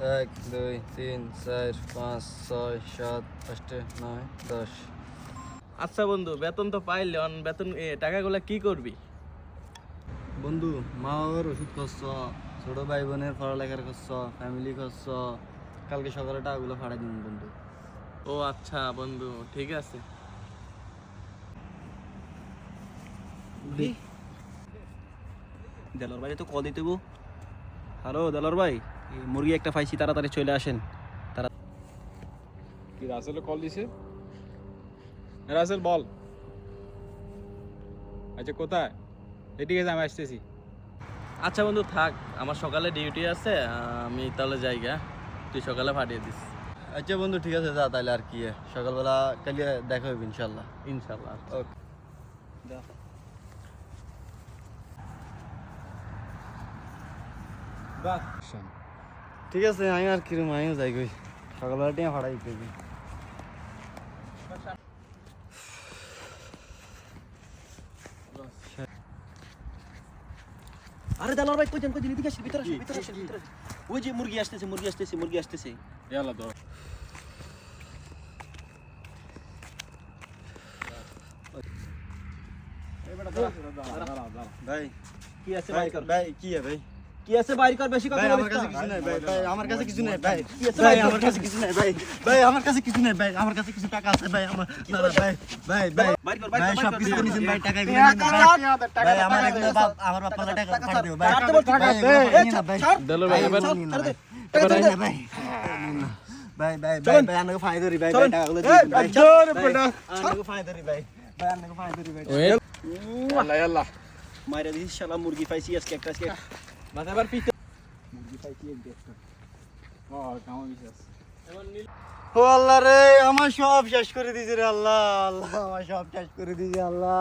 1 2 3 4 5 6 7 8 9 10। আচ্ছা বন্ধু, বেতন তো পাইলে বেতন টাকাগুলো কি করবি? বন্ধু, মা বাবার ওষুধ খরচ, ছোট ভাই বোনের পড়ালেখার খরচ, ফ্যামিলি খরচ, কালকে সকালে টাকাগুলো ফাড়াই দিন বন্ধু। ও আচ্ছা বন্ধু, ঠিক আছে। দেলোর ভাই তো কল দিতে গো। হ্যালো দেলোর ভাই, এই মুরগি একটা পাইছি, তাড়াতাড়ি চলে আসেন। কি রাসেল কল দিছে? রাসেল বল। আচ্ছা কোথায়? এদিকে আমি আসতেছি। আচ্ছা বন্ধু থাক, আমার সকালে ডিউটি আছে, আমি তাহলে যাই গা, তুই সকালে পাঠিয়ে দিস। আচ্ছা বন্ধু, ঠিক আছে, যা তাহলে। আর কি, সকালবেলা কালকে দেখা হবে ইনশাল্লাহ। ইনশাল্লাহ। ওকে। ঠিক আছে, আমি আর কিরম, আমিও যাই গই, সকালবেলা টিয়া ফাড়াই দিতে। আরে দেলোর ভাই কইছেন এদিকে আসেন, ভিতরে আসেন, ভিতরে আসেন, ভিতরে আসেন। ওই যে মুরগি আসতেছে, মুরগি আসতেছে, মুরগি আসতেছে। ইয়ালা ধর। ভাই কি আছে ভাই কর? ভাই কি ভাই কি আছে বাইর কর, বেশি কথা ভাই বলিস আমার কাছে না। কিছু নাই ভাই, ভাই আমার কাছে কিছু নাই ভাই, কি আছে ভাই ভাই? আমার কাছে কিছু নাই ভাই, ভাই আমার কাছে কিছু নাই ভাই, আমার কাছে কিছু টাকা আছে ভাই, আমার না না ভাই, ভাই ভাই বাইর কর, বাইর ভাই কর, সব বাইর কিছু কর। নিছেন ভাই, টাকা গুলো নিন ভাই, ভাই আমার এগুলো বাপ, আমার বাপ পালা টাকা পাঠা দিও ভাই, ছাড়তে বল, ভাই ছাড়তে। এগুলো নিন না ভাই, দেলোর ভাই, এবার এগুলো নিন না ভাই, এবার এবার নিন না ভাই, নিন না। ভাই ভাই ভাই ভাই আমাকে ফাইন ধরি ভাই, ভাই টাকাগুলো দিন ভাই, আমাকে ফাইন ধরি ভাই, ভাই আমাকে ফাইন ধরি ভাই। ওয়েট, ইয়ালা ইয়ালা। মাইরা দিস শালা, মুরগি পাইছি আজকে একটা, আজকে মাথা এবার পিছে। মুরগি পাইছি একটা। কেমন বিশ্বাস? ও আল্লাহ রে, আমার সব শেষ করে দিয়েছে রে আল্লাহ, আল্লাহ আমার সব শেষ করে দিয়েছে আল্লাহ,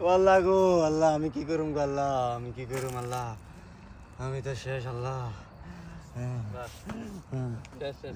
ও আল্লাহ গো আল্লাহ, আমি কি করুম গো আল্লাহ, আমি কি করুম আল্লাহ, আমি তো শেষ আল্লাহ। শেষ শেষ।